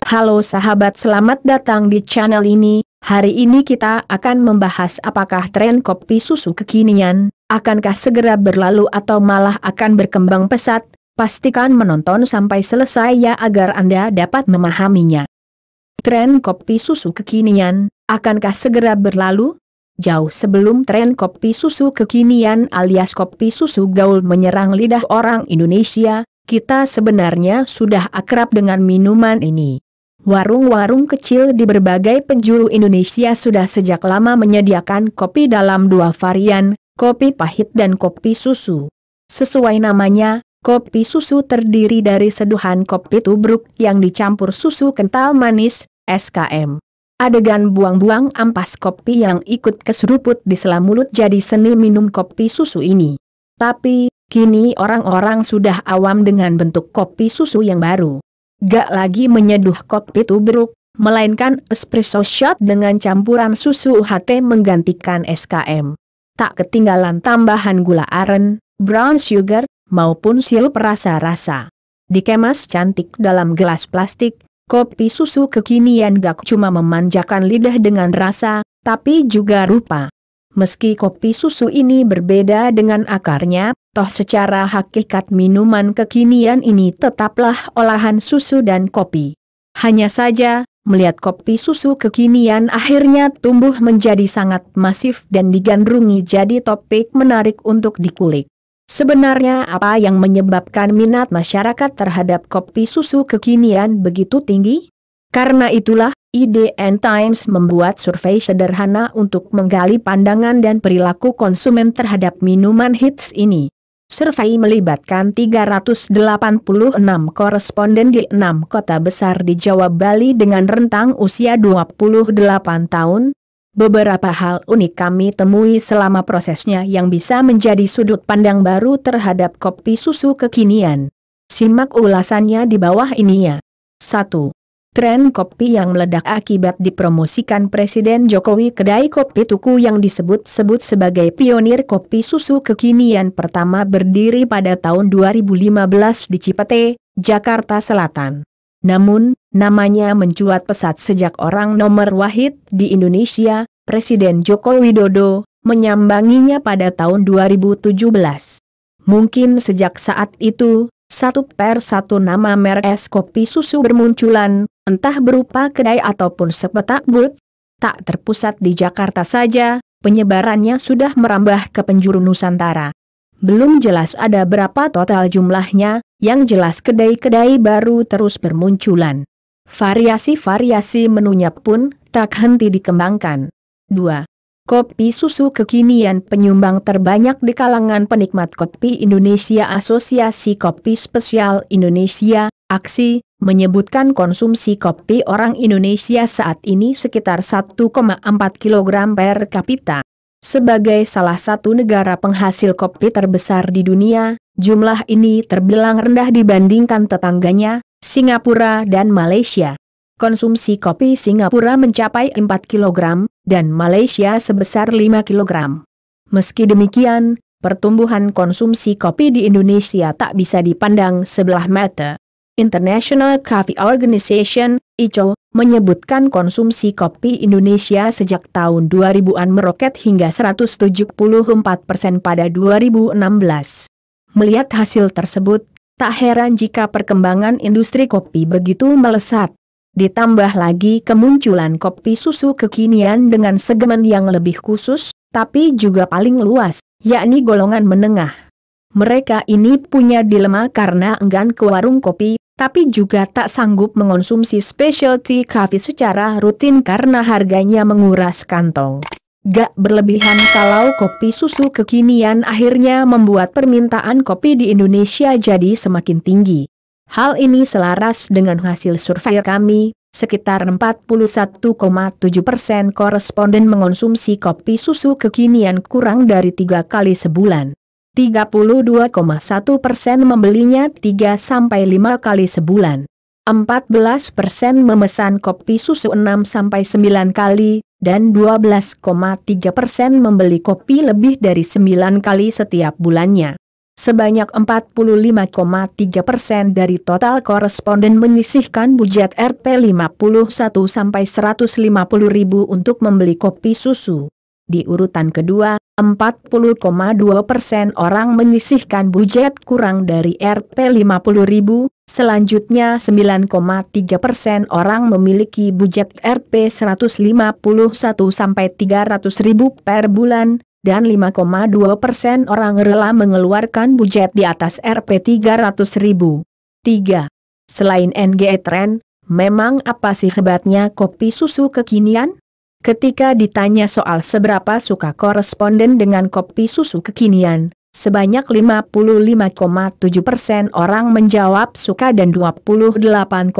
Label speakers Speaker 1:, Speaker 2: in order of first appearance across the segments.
Speaker 1: Halo sahabat, selamat datang di channel ini. Hari ini kita akan membahas apakah tren kopi susu kekinian akankah segera berlalu atau malah akan berkembang pesat. Pastikan menonton sampai selesai ya agar Anda dapat memahaminya. Tren kopi susu kekinian akankah segera berlalu? Jauh sebelum tren kopi susu kekinian alias kopi susu gaul menyerang lidah orang Indonesia, kita sebenarnya sudah akrab dengan minuman ini. Warung-warung kecil di berbagai penjuru Indonesia sudah sejak lama menyediakan kopi dalam dua varian, kopi pahit dan kopi susu. Sesuai namanya, kopi susu terdiri dari seduhan kopi tubruk yang dicampur susu kental manis, SKM. Adegan buang-buang ampas kopi yang ikut keseruput di sela mulut jadi seni minum kopi susu ini. Tapi, kini orang-orang sudah awam dengan bentuk kopi susu yang baru. Gak lagi menyeduh kopi tubruk, melainkan espresso shot dengan campuran susu UHT menggantikan SKM. Tak ketinggalan tambahan gula aren, brown sugar, maupun sirup rasa-rasa. Dikemas cantik dalam gelas plastik, kopi susu kekinian gak cuma memanjakan lidah dengan rasa, tapi juga rupa. Meski kopi susu ini berbeda dengan akarnya, toh secara hakikat minuman kekinian ini tetaplah olahan susu dan kopi. Hanya saja, melihat kopi susu kekinian akhirnya tumbuh menjadi sangat masif dan digandrungi jadi topik menarik untuk dikulik. Sebenarnya apa yang menyebabkan minat masyarakat terhadap kopi susu kekinian begitu tinggi? Karena itulah, IDN Times membuat survei sederhana untuk menggali pandangan dan perilaku konsumen terhadap minuman hits ini. Survei melibatkan 386 koresponden di 6 kota besar di Jawa Bali dengan rentang usia 28 tahun. Beberapa hal unik kami temui selama prosesnya yang bisa menjadi sudut pandang baru terhadap kopi susu kekinian. Simak ulasannya di bawah ini ya. 1. Tren kopi yang meledak akibat dipromosikan Presiden Jokowi. Kedai kopi tuku yang disebut-sebut sebagai pionir kopi susu kekinian pertama berdiri pada tahun 2015 di Cipete, Jakarta Selatan. Namun, namanya mencuat pesat sejak orang nomor wahid di Indonesia, Presiden Joko Widodo, menyambanginya pada tahun 2017. Mungkin sejak saat itu, satu per satu nama merek es kopi susu bermunculan, entah berupa kedai ataupun sepetak booth. Tak terpusat di Jakarta saja, penyebarannya sudah merambah ke penjuru Nusantara. Belum jelas ada berapa total jumlahnya, yang jelas kedai-kedai baru terus bermunculan. Variasi-variasi menunya pun tak henti dikembangkan. 2. Kopi susu kekinian penyumbang terbanyak di kalangan penikmat kopi Indonesia. Asosiasi Kopi Spesial Indonesia, AKSI, menyebutkan konsumsi kopi orang Indonesia saat ini sekitar 1,4 kg per kapita. Sebagai salah satu negara penghasil kopi terbesar di dunia, jumlah ini terbilang rendah dibandingkan tetangganya, Singapura dan Malaysia. Konsumsi kopi Singapura mencapai 4 kg, dan Malaysia sebesar 5 kg. Meski demikian, pertumbuhan konsumsi kopi di Indonesia tak bisa dipandang sebelah mata. International Coffee Organization, ICO, menyebutkan konsumsi kopi Indonesia sejak tahun 2000-an meroket hingga 174% pada 2016. Melihat hasil tersebut, tak heran jika perkembangan industri kopi begitu melesat. Ditambah lagi kemunculan kopi susu kekinian dengan segmen yang lebih khusus, tapi juga paling luas, yakni golongan menengah. Mereka ini punya dilema karena enggan ke warung kopi, tapi juga tak sanggup mengonsumsi specialty coffee secara rutin karena harganya menguras kantong. Gak berlebihan kalau kopi susu kekinian akhirnya membuat permintaan kopi di Indonesia jadi semakin tinggi. Hal ini selaras dengan hasil survei kami, sekitar 41,7% koresponden mengonsumsi kopi susu kekinian kurang dari 3 kali sebulan. 32,1% membelinya 3-5 kali sebulan. 14% memesan kopi susu 6-9 kali, dan 12,3% membeli kopi lebih dari 9 kali setiap bulannya. Sebanyak 45,3% dari total koresponden menyisihkan budget Rp51 sampai Rp150.000 untuk membeli kopi susu. Di urutan kedua, 40,2% orang menyisihkan budget kurang dari Rp50.000, selanjutnya 9,3% orang memiliki budget Rp151 sampai Rp300.000 per bulan, dan 5,2% orang rela mengeluarkan budget di atas Rp300.000. 3. Selain NGE Trend, memang apa sih hebatnya kopi susu kekinian? Ketika ditanya soal seberapa suka koresponden dengan kopi susu kekinian, sebanyak 55,7% orang menjawab suka dan 28,8%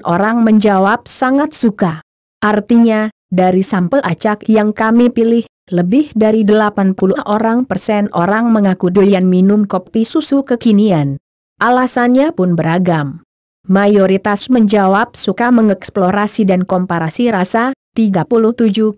Speaker 1: orang menjawab sangat suka. Artinya, dari sampel acak yang kami pilih, lebih dari 80% orang mengaku doyan minum kopi susu kekinian. Alasannya pun beragam. Mayoritas menjawab suka mengeksplorasi dan komparasi rasa, 37,8%,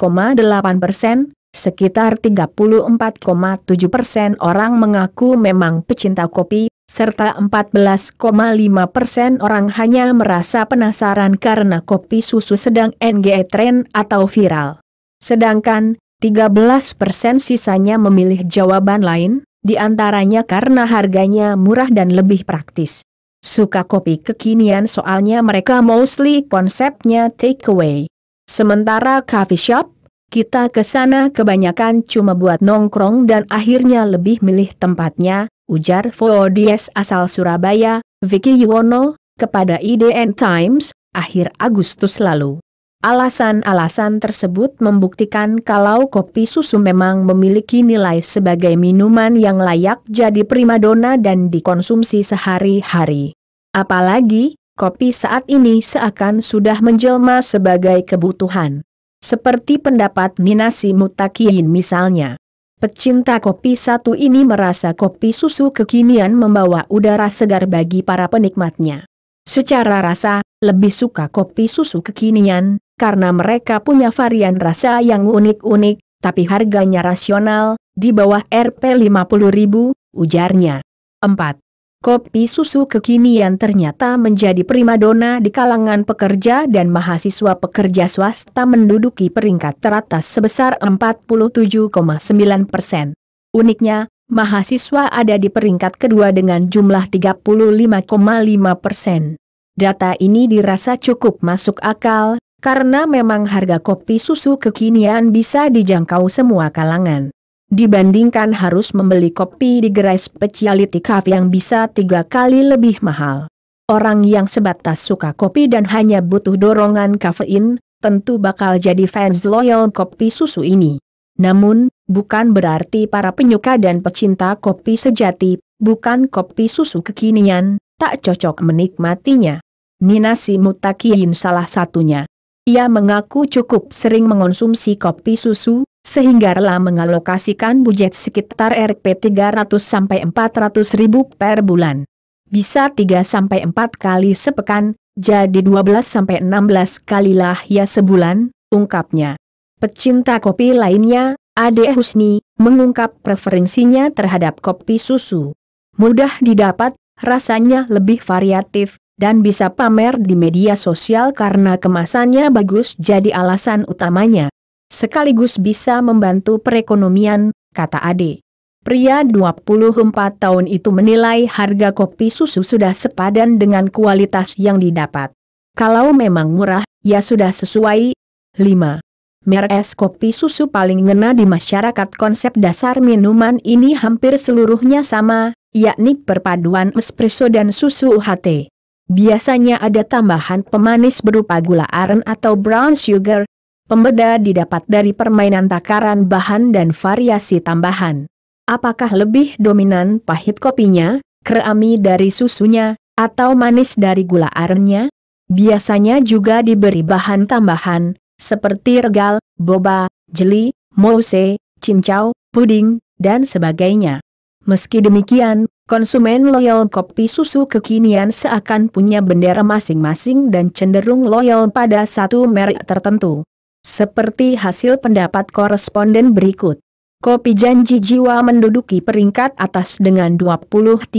Speaker 1: sekitar 34,7% orang mengaku memang pecinta kopi, serta 14,5% orang hanya merasa penasaran karena kopi susu sedang NGE tren atau viral. Sedangkan 13% sisanya memilih jawaban lain, di antaranya karena harganya murah dan lebih praktis. Suka kopi kekinian soalnya mereka mostly konsepnya take away. Sementara coffee shop, kita ke sana kebanyakan cuma buat nongkrong dan akhirnya lebih milih tempatnya, ujar Voodies asal Surabaya, Vicky Yuwono, kepada IDN Times, akhir Agustus lalu. Alasan-alasan tersebut membuktikan kalau kopi susu memang memiliki nilai sebagai minuman yang layak jadi primadona dan dikonsumsi sehari-hari. Apalagi, kopi saat ini seakan sudah menjelma sebagai kebutuhan. Seperti pendapat Ninasi Mutakiin misalnya. Pecinta kopi satu ini merasa kopi susu kekinian membawa udara segar bagi para penikmatnya. Secara rasa, lebih suka kopi susu kekinian, karena mereka punya varian rasa yang unik-unik, tapi harganya rasional, di bawah Rp50.000, ujarnya. 4. Kopi susu kekinian ternyata menjadi primadona di kalangan pekerja dan mahasiswa. Pekerja swasta menduduki peringkat teratas sebesar 47,9%. Uniknya, mahasiswa ada di peringkat kedua dengan jumlah 35,5%. Data ini dirasa cukup masuk akal, karena memang harga kopi susu kekinian bisa dijangkau semua kalangan. Dibandingkan harus membeli kopi di gerai specialty cafe yang bisa 3 kali lebih mahal. Orang yang sebatas suka kopi dan hanya butuh dorongan kafein, tentu bakal jadi fans loyal kopi susu ini. Namun, bukan berarti para penyuka dan pecinta kopi sejati, bukan kopi susu kekinian, tak cocok menikmatinya. Ninasi Mutakiin salah satunya. Ia mengaku cukup sering mengonsumsi kopi susu, sehingga rela mengalokasikan budget sekitar Rp300 sampai Rp400.000 per bulan. Bisa 3 sampai 4 kali sepekan, jadi 12 sampai 16 kalilah ya sebulan, ungkapnya. Pecinta kopi lainnya, Ade Husni, mengungkap preferensinya terhadap kopi susu. Mudah didapat, rasanya lebih variatif, dan bisa pamer di media sosial karena kemasannya bagus jadi alasan utamanya. Sekaligus bisa membantu perekonomian, kata Ade. Pria 24 tahun itu menilai harga kopi susu sudah sepadan dengan kualitas yang didapat. Kalau memang murah, ya sudah sesuai. 5. Merek es kopi susu paling ngena di masyarakat. Konsep dasar minuman ini hampir seluruhnya sama, yakni perpaduan espresso dan susu UHT. Biasanya ada tambahan pemanis berupa gula aren atau brown sugar. Pembeda didapat dari permainan takaran bahan dan variasi tambahan. Apakah lebih dominan pahit kopinya, kreami dari susunya, atau manis dari gula arennya? Biasanya juga diberi bahan tambahan, seperti regal, boba, jeli, mousse, cincau, puding, dan sebagainya. Meski demikian, konsumen loyal kopi susu kekinian seakan punya bendera masing-masing dan cenderung loyal pada satu merek tertentu. Seperti hasil pendapat koresponden berikut. Kopi Janji Jiwa menduduki peringkat atas dengan 23,6%,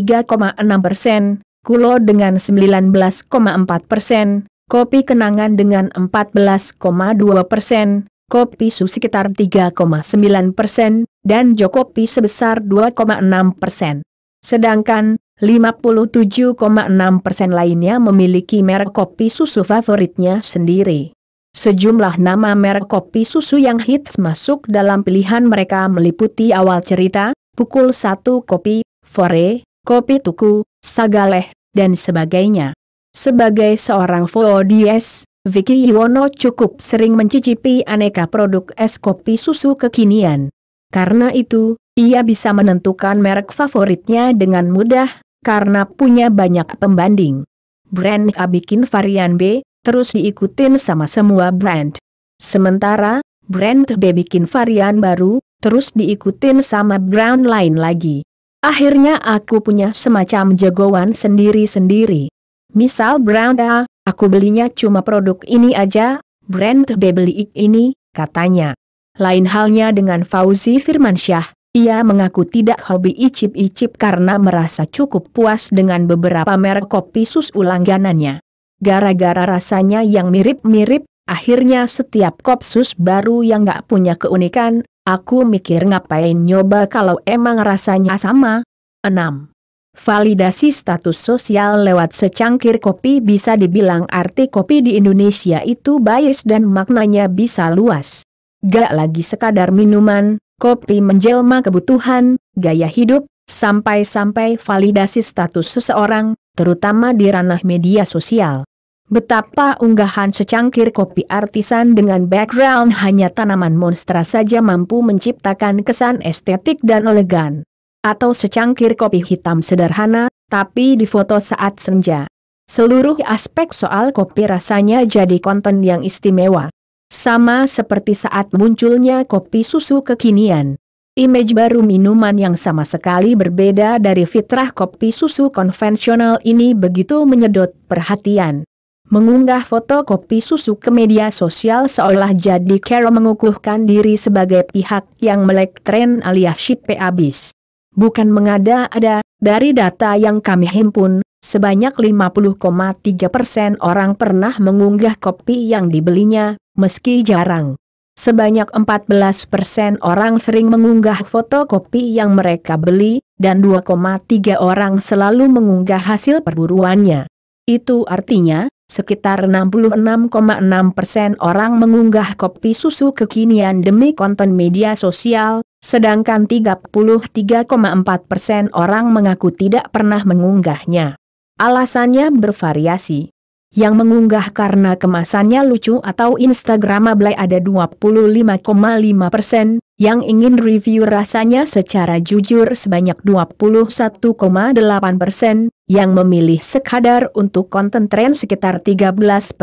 Speaker 1: Kulo dengan 19,4%, Kopi Kenangan dengan 14,2%, Kopi Su sekitar 3,9%, dan Jokopi sebesar 2,6%. Sedangkan 57,6% lainnya memiliki merek kopi susu favoritnya sendiri. Sejumlah nama merek kopi susu yang hits masuk dalam pilihan mereka meliputi awal cerita, pukul 1 kopi, Fore, kopi tuku, Sagaleh, dan sebagainya. Sebagai seorang foodies, Vicky Yuwono cukup sering mencicipi aneka produk es kopi susu kekinian. Karena itu, ia bisa menentukan merek favoritnya dengan mudah, karena punya banyak pembanding. Brand A bikin varian B, terus diikutin sama semua brand. Sementara, brand B bikin varian baru, terus diikutin sama brand lain lagi. Akhirnya aku punya semacam jagoan sendiri-sendiri. Misal brand A, aku belinya cuma produk ini aja, brand B beli ini, katanya. Lain halnya dengan Fauzi Firmansyah. Ia mengaku tidak hobi icip-icip karena merasa cukup puas dengan beberapa merek kopi susu langganannya. Gara-gara rasanya yang mirip-mirip, akhirnya setiap kopsus baru yang gak punya keunikan, aku mikir ngapain nyoba kalau emang rasanya sama. 6. Validasi status sosial lewat secangkir kopi. Bisa dibilang arti kopi di Indonesia itu bias dan maknanya bisa luas. Gak lagi sekadar minuman, kopi menjelma kebutuhan, gaya hidup, sampai-sampai validasi status seseorang, terutama di ranah media sosial. Betapa unggahan secangkir kopi artisan dengan background hanya tanaman monstera saja mampu menciptakan kesan estetik dan elegan. Atau secangkir kopi hitam sederhana, tapi difoto saat senja. Seluruh aspek soal kopi rasanya jadi konten yang istimewa. Sama seperti saat munculnya kopi susu kekinian. Image baru minuman yang sama sekali berbeda dari fitrah kopi susu konvensional ini begitu menyedot perhatian. Mengunggah foto kopi susu ke media sosial seolah jadi cara mengukuhkan diri sebagai pihak yang melek tren alias ship abis. Bukan mengada-ada, dari data yang kami himpun, sebanyak 50,3% orang pernah mengunggah kopi yang dibelinya, meski jarang. Sebanyak 14% orang sering mengunggah foto kopi yang mereka beli, dan 2,3 orang selalu mengunggah hasil perburuannya. Itu artinya, sekitar 66,6% orang mengunggah kopi susu kekinian demi konten media sosial, sedangkan 33,4% orang mengaku tidak pernah mengunggahnya. Alasannya bervariasi. Yang mengunggah karena kemasannya lucu atau instagramable ada 25,5%, yang ingin review rasanya secara jujur sebanyak 21,8%, yang memilih sekadar untuk konten tren sekitar 13%,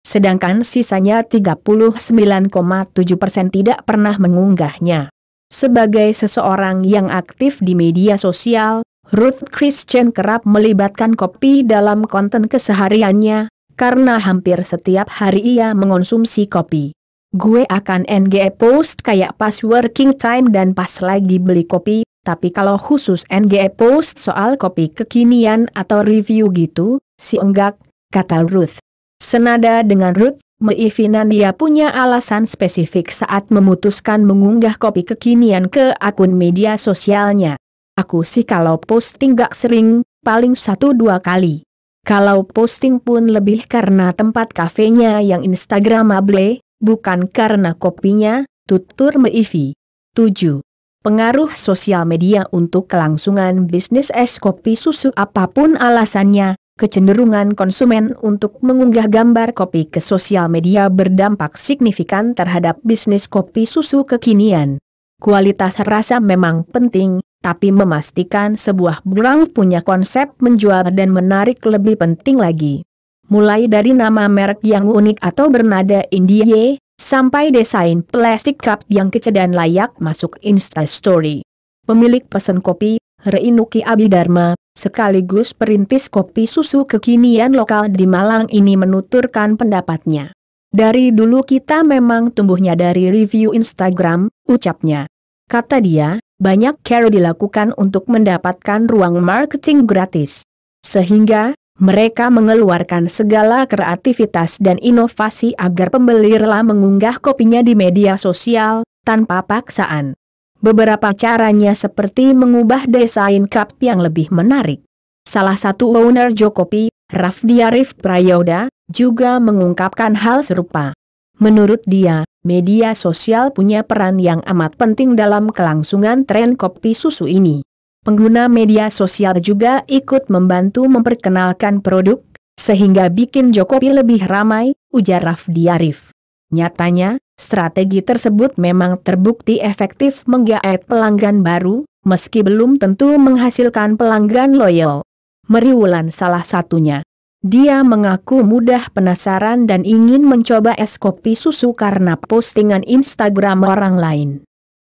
Speaker 1: sedangkan sisanya 39,7% tidak pernah mengunggahnya. Sebagai seseorang yang aktif di media sosial, Ruth Christian kerap melibatkan kopi dalam konten kesehariannya, karena hampir setiap hari ia mengonsumsi kopi. Gue akan NG post kayak pas working time dan pas lagi beli kopi, tapi kalau khusus NG post soal kopi kekinian atau review gitu, si enggak, kata Ruth. Senada dengan Ruth, Meivinan dia punya alasan spesifik saat memutuskan mengunggah kopi kekinian ke akun media sosialnya. Aku sih kalau posting gak sering, paling 1-2 kali. Kalau posting pun lebih karena tempat kafenya yang instagramable, bukan karena kopinya, tutur Meivi. 7. Pengaruh sosial media untuk kelangsungan bisnis es kopi susu. Apapun alasannya, kecenderungan konsumen untuk mengunggah gambar kopi ke sosial media berdampak signifikan terhadap bisnis kopi susu kekinian. Kualitas rasa memang penting, tapi memastikan sebuah brand punya konsep menjual dan menarik lebih penting lagi. Mulai dari nama merek yang unik atau bernada indie, sampai desain plastik cup yang kece dan layak masuk Instastory. Pemilik pesan kopi, Reinuki Abidharma, sekaligus perintis kopi susu kekinian lokal di Malang ini menuturkan pendapatnya. Dari dulu kita memang tumbuhnya dari review Instagram, ucapnya. Kata dia, banyak cara dilakukan untuk mendapatkan ruang marketing gratis. Sehingga, mereka mengeluarkan segala kreativitas dan inovasi agar pembeli rela mengunggah kopinya di media sosial, tanpa paksaan. Beberapa caranya seperti mengubah desain cup yang lebih menarik. Salah satu owner Jokopi, Rafdi Arif Prayoda, juga mengungkapkan hal serupa. Menurut dia, media sosial punya peran yang amat penting dalam kelangsungan tren kopi susu ini. Pengguna media sosial juga ikut membantu memperkenalkan produk, sehingga bikin Jokopi lebih ramai, ujar Rafdi Arif. Nyatanya, strategi tersebut memang terbukti efektif menggait pelanggan baru, meski belum tentu menghasilkan pelanggan loyal. Meriwulan salah satunya. Dia mengaku mudah penasaran dan ingin mencoba es kopi susu karena postingan Instagram orang lain.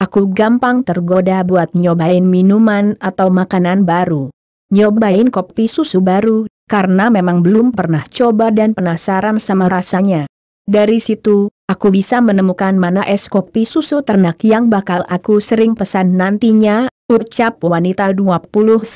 Speaker 1: Aku gampang tergoda buat nyobain minuman atau makanan baru. Nyobain kopi susu baru, karena memang belum pernah coba dan penasaran sama rasanya. Dari situ, aku bisa menemukan mana es kopi susu ternak yang bakal aku sering pesan nantinya, ucap wanita 29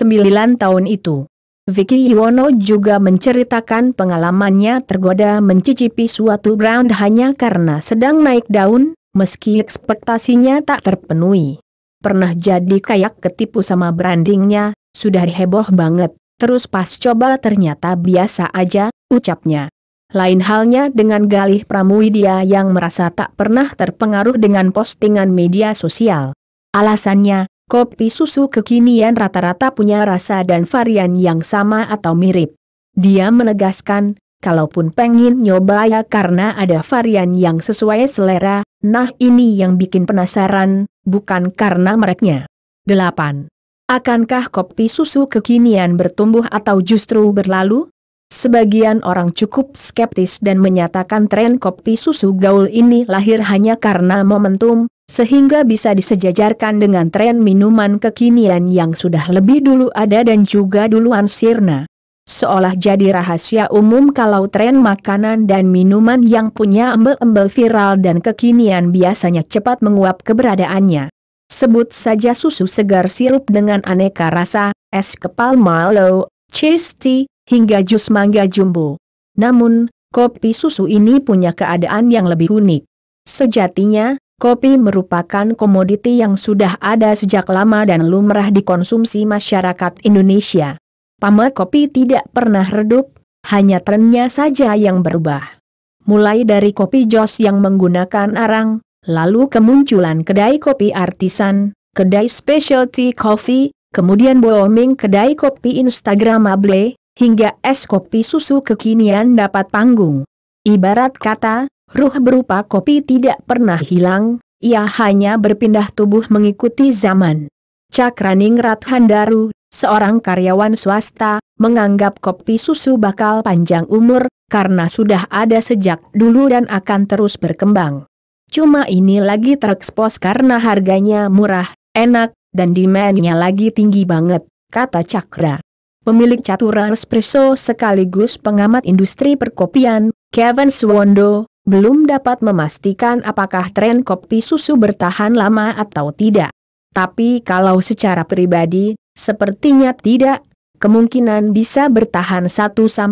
Speaker 1: tahun itu. Vicky Yuwono juga menceritakan pengalamannya tergoda mencicipi suatu brand hanya karena sedang naik daun, meski ekspektasinya tak terpenuhi. Pernah jadi kayak ketipu sama brandingnya, sudah heboh banget, terus pas coba ternyata biasa aja, ucapnya. Lain halnya dengan Galih Pramudia yang merasa tak pernah terpengaruh dengan postingan media sosial. Alasannya, kopi susu kekinian rata-rata punya rasa dan varian yang sama atau mirip. Dia menegaskan, kalaupun pengen nyoba ya karena ada varian yang sesuai selera, nah ini yang bikin penasaran, bukan karena mereknya. 8. Akankah kopi susu kekinian bertumbuh atau justru berlalu? Sebagian orang cukup skeptis dan menyatakan tren kopi susu gaul ini lahir hanya karena momentum, sehingga bisa disejajarkan dengan tren minuman kekinian yang sudah lebih dulu ada dan juga duluan sirna. Seolah jadi rahasia umum kalau tren makanan dan minuman yang punya embel-embel viral dan kekinian biasanya cepat menguap keberadaannya. Sebut saja susu segar sirup dengan aneka rasa, es kepal Milo, cheese tea, hingga jus mangga jumbo. Namun, kopi susu ini punya keadaan yang lebih unik. Sejatinya, kopi merupakan komoditi yang sudah ada sejak lama dan lumrah dikonsumsi masyarakat Indonesia. Pamor kopi tidak pernah redup, hanya trennya saja yang berubah. Mulai dari kopi jos yang menggunakan arang, lalu kemunculan kedai kopi artisan, kedai specialty coffee, kemudian booming kedai kopi instagramable, hingga es kopi susu kekinian dapat panggung. Ibarat kata, ruh berupa kopi tidak pernah hilang, ia hanya berpindah tubuh mengikuti zaman. Cakraningrat Handaru, seorang karyawan swasta, menganggap kopi susu bakal panjang umur, karena sudah ada sejak dulu dan akan terus berkembang. Cuma ini lagi terekspos karena harganya murah, enak, dan demand-nya lagi tinggi banget, kata Cakra. Pemilik Catura Espresso sekaligus pengamat industri perkopian, Kevin Suwondo, belum dapat memastikan apakah tren kopi susu bertahan lama atau tidak. Tapi kalau secara pribadi, sepertinya tidak, kemungkinan bisa bertahan 1-2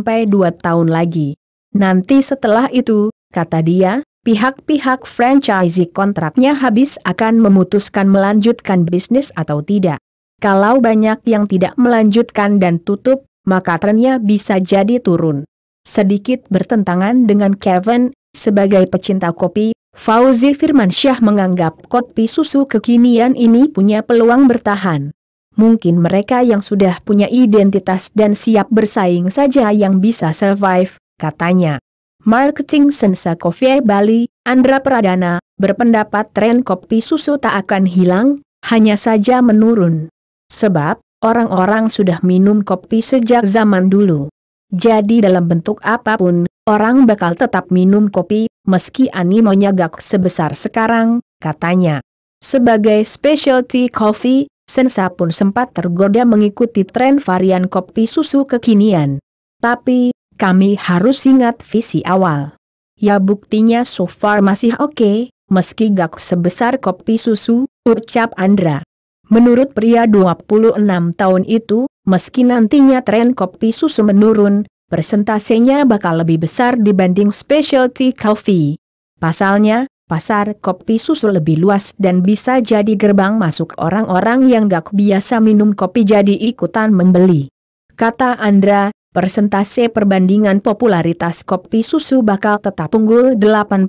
Speaker 1: tahun lagi. Nanti setelah itu, kata dia, pihak-pihak franchisee kontraknya habis akan memutuskan melanjutkan bisnis atau tidak. Kalau banyak yang tidak melanjutkan dan tutup, maka trennya bisa jadi turun. Sedikit bertentangan dengan Kevin, sebagai pecinta kopi, Fauzi Firmansyah menganggap kopi susu kekinian ini punya peluang bertahan. Mungkin mereka yang sudah punya identitas dan siap bersaing saja yang bisa survive, katanya. Marketing Sensa Coffee Bali, Andra Pradana, berpendapat tren kopi susu tak akan hilang, hanya saja menurun. Sebab, orang-orang sudah minum kopi sejak zaman dulu. Jadi dalam bentuk apapun, orang bakal tetap minum kopi, meski animonya gak sebesar sekarang, katanya. Sebagai specialty coffee, Sensa pun sempat tergoda mengikuti tren varian kopi susu kekinian. Tapi, kami harus ingat visi awal. Ya buktinya so far masih oke, meski gak sebesar kopi susu, ucap Andra. Menurut pria 26 tahun itu, meski nantinya tren kopi susu menurun, persentasenya bakal lebih besar dibanding specialty coffee. Pasalnya, pasar kopi susu lebih luas dan bisa jadi gerbang masuk orang-orang yang gak biasa minum kopi jadi ikutan membeli. Kata Andra, persentase perbandingan popularitas kopi susu bakal tetap unggul 80%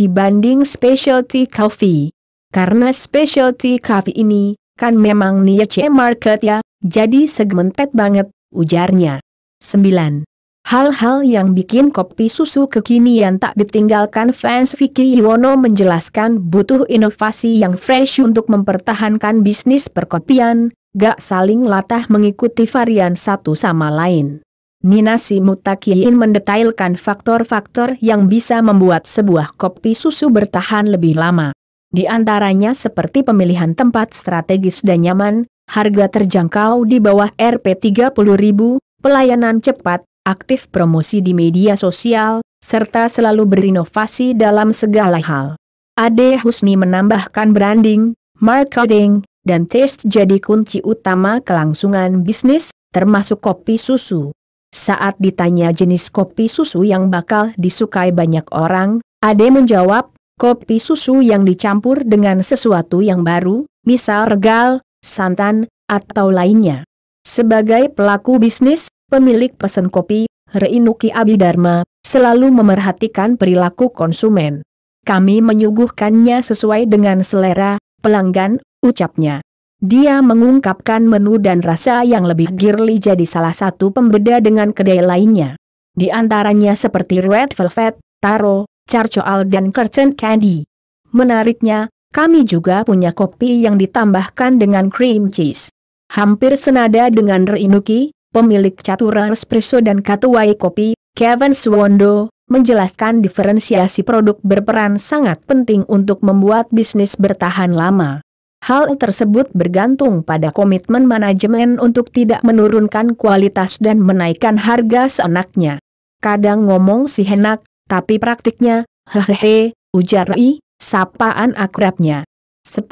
Speaker 1: dibanding specialty coffee. Karena specialty coffee ini, kan memang niche market ya, jadi segmented banget, ujarnya. 9. Hal-hal yang bikin kopi susu kekinian tak ditinggalkan fans. Vicky Yuwono menjelaskan butuh inovasi yang fresh untuk mempertahankan bisnis perkopian, gak saling latah mengikuti varian satu sama lain. Nina Simutakiin mendetailkan faktor-faktor yang bisa membuat sebuah kopi susu bertahan lebih lama. Di antaranya seperti pemilihan tempat strategis dan nyaman, harga terjangkau di bawah Rp30.000, pelayanan cepat, aktif promosi di media sosial, serta selalu berinovasi dalam segala hal. Ade Husni menambahkan branding, marketing, dan taste jadi kunci utama kelangsungan bisnis, termasuk kopi susu. Saat ditanya jenis kopi susu yang bakal disukai banyak orang, Ade menjawab, kopi susu yang dicampur dengan sesuatu yang baru, misal regal, santan, atau lainnya. Sebagai pelaku bisnis, pemilik pesan kopi, Reinuki Abidharma, selalu memerhatikan perilaku konsumen. Kami menyuguhkannya sesuai dengan selera pelanggan, ucapnya. Dia mengungkapkan menu dan rasa yang lebih girly jadi salah satu pembeda dengan kedai lainnya. Di antaranya seperti Red Velvet, Taro, Charcoal dan Curtain Candy. Menariknya, kami juga punya kopi yang ditambahkan dengan cream cheese. Hampir senada dengan Reinuki, pemilik Catura Espresso dan Ketua Kopi, Kevin Suwondo, menjelaskan diferensiasi produk berperan sangat penting untuk membuat bisnis bertahan lama. Hal tersebut bergantung pada komitmen manajemen untuk tidak menurunkan kualitas dan menaikkan harga seenaknya. Kadang ngomong sih enak, tapi praktiknya, hehehe, ujar I, sapaan akrabnya. 10.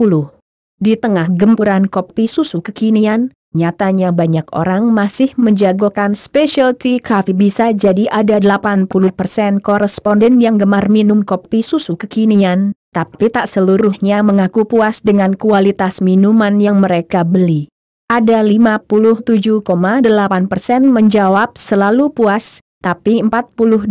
Speaker 1: Di tengah gempuran kopi susu kekinian, nyatanya banyak orang masih menjagokan specialty coffee. Bisa jadi ada 80% koresponden yang gemar minum kopi susu kekinian, tapi tak seluruhnya mengaku puas dengan kualitas minuman yang mereka beli. Ada 57,8% menjawab selalu puas, tapi 42,2%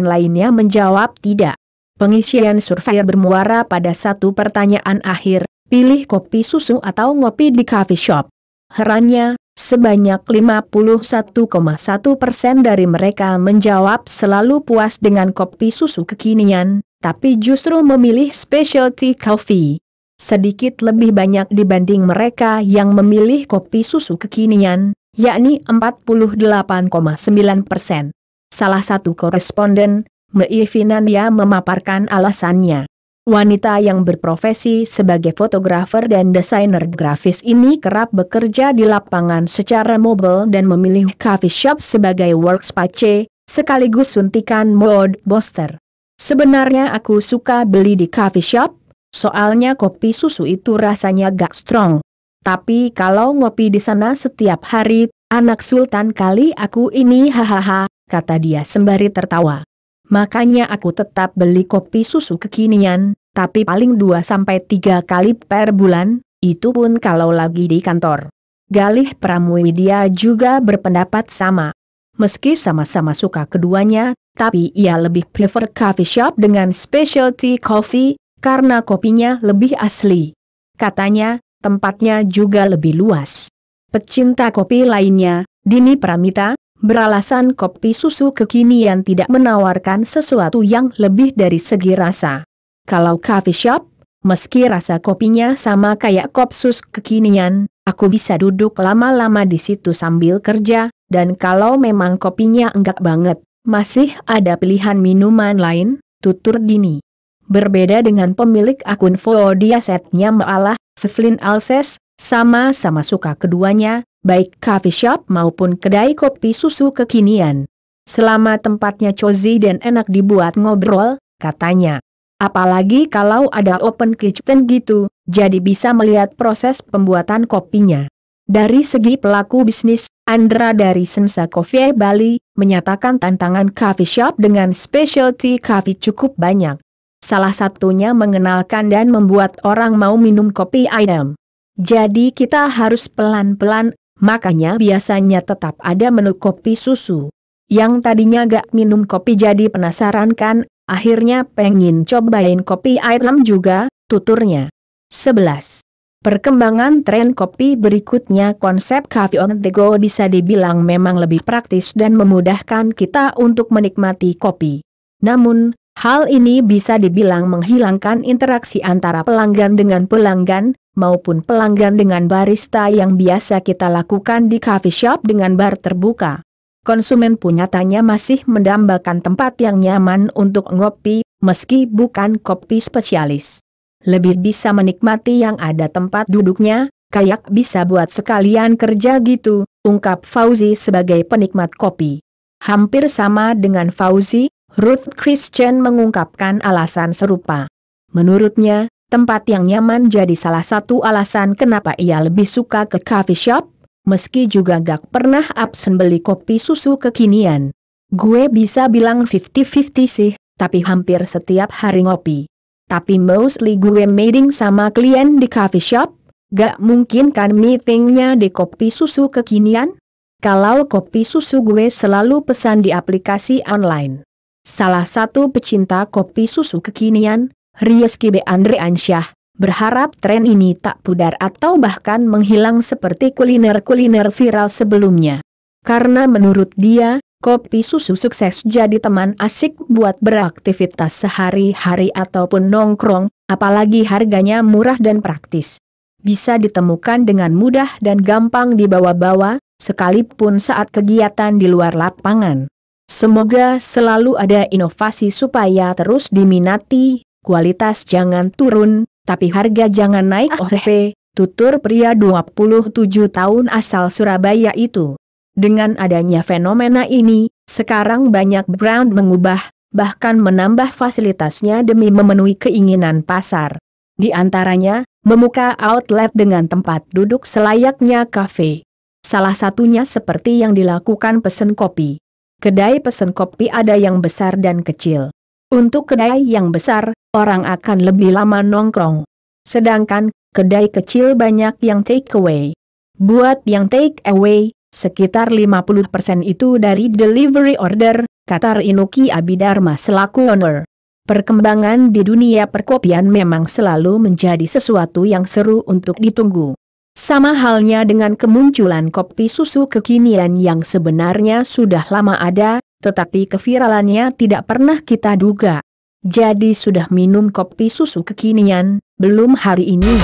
Speaker 1: lainnya menjawab tidak. Pengisian survei bermuara pada satu pertanyaan akhir, pilih kopi susu atau ngopi di coffee shop. Herannya, sebanyak 51,1% dari mereka menjawab selalu puas dengan kopi susu kekinian, tapi justru memilih specialty coffee. Sedikit lebih banyak dibanding mereka yang memilih kopi susu kekinian, yakni 48,9%. Salah satu koresponden, Mei Finandia, memaparkan alasannya. Wanita yang berprofesi sebagai fotografer dan desainer grafis ini kerap bekerja di lapangan secara mobile dan memilih coffee shop sebagai workspace, sekaligus suntikan mood booster. Sebenarnya aku suka beli di coffee shop, soalnya kopi susu itu rasanya gak strong. Tapi kalau ngopi di sana setiap hari, anak sultan kali aku ini, hahaha, kata dia sembari tertawa. Makanya aku tetap beli kopi susu kekinian, tapi paling 2-3 kali per bulan, itu pun kalau lagi di kantor. Galih Pramuwidya juga berpendapat sama. Meski sama-sama suka keduanya, tapi ia lebih prefer coffee shop dengan specialty coffee, karena kopinya lebih asli. Katanya, tempatnya juga lebih luas. Pecinta kopi lainnya, Dini Pramita, beralasan kopi susu kekinian tidak menawarkan sesuatu yang lebih dari segi rasa. Kalau coffee shop, meski rasa kopinya sama kayak kopsus kekinian, aku bisa duduk lama-lama di situ sambil kerja, dan kalau memang kopinya enggak banget, masih ada pilihan minuman lain, tutur Dini. Berbeda dengan pemilik akun Fodiasetnya Maalah, Evelyn Alses, sama-sama suka keduanya, baik coffee shop maupun kedai kopi susu kekinian. Selama tempatnya cozy dan enak dibuat ngobrol, katanya. Apalagi kalau ada open kitchen gitu, jadi bisa melihat proses pembuatan kopinya. Dari segi pelaku bisnis, Andra dari Sensa Coffee Bali menyatakan tantangan coffee shop dengan specialty coffee cukup banyak. Salah satunya mengenalkan dan membuat orang mau minum kopi item. Jadi kita harus pelan-pelan, makanya biasanya tetap ada menu kopi susu. Yang tadinya gak minum kopi jadi penasaran kan, akhirnya pengen cobain kopi item juga, tuturnya. 11. Perkembangan tren kopi berikutnya, konsep coffee on the go bisa dibilang memang lebih praktis dan memudahkan kita untuk menikmati kopi. Namun, hal ini bisa dibilang menghilangkan interaksi antara pelanggan dengan pelanggan, maupun pelanggan dengan barista yang biasa kita lakukan di coffee shop dengan bar terbuka. Konsumen pun nyatanya masih mendambakan tempat yang nyaman untuk ngopi, meski bukan kopi spesialis. Lebih bisa menikmati yang ada tempat duduknya, kayak bisa buat sekalian kerja gitu, ungkap Fauzi sebagai penikmat kopi. Hampir sama dengan Fauzi, Ruth Christian mengungkapkan alasan serupa. Menurutnya, tempat yang nyaman jadi salah satu alasan kenapa ia lebih suka ke coffee shop, meski juga gak pernah absen beli kopi susu kekinian. Gue bisa bilang 50-50 sih, tapi hampir setiap hari ngopi. Tapi mostly gue meeting sama klien di coffee shop, gak mungkin kan meetingnya di kopi susu kekinian? Kalau kopi susu gue selalu pesan di aplikasi online. Salah satu pecinta kopi susu kekinian, Rizky B. Andre Ansyah, berharap tren ini tak pudar atau bahkan menghilang seperti kuliner-kuliner viral sebelumnya. Karena menurut dia, kopi susu sukses jadi teman asik buat beraktivitas sehari-hari ataupun nongkrong, apalagi harganya murah dan praktis. Bisa ditemukan dengan mudah dan gampang dibawa-bawa, sekalipun saat kegiatan di luar lapangan. Semoga selalu ada inovasi supaya terus diminati. Kualitas jangan turun, tapi harga jangan naik. Tutur pria 27 tahun asal Surabaya itu. Dengan adanya fenomena ini, sekarang banyak brand mengubah, bahkan menambah fasilitasnya demi memenuhi keinginan pasar. Di antaranya, membuka outlet dengan tempat duduk selayaknya kafe. Salah satunya seperti yang dilakukan Pesen Kopi. Kedai Pesen Kopi ada yang besar dan kecil. Untuk kedai yang besar, orang akan lebih lama nongkrong. Sedangkan, kedai kecil banyak yang take away. Buat yang take away, sekitar 50% itu dari delivery order, kata Inuki Abidharma selaku owner. Perkembangan di dunia perkopian memang selalu menjadi sesuatu yang seru untuk ditunggu. Sama halnya dengan kemunculan kopi susu kekinian yang sebenarnya sudah lama ada, tetapi keviralannya tidak pernah kita duga. Jadi sudah minum kopi susu kekinian, belum hari ini?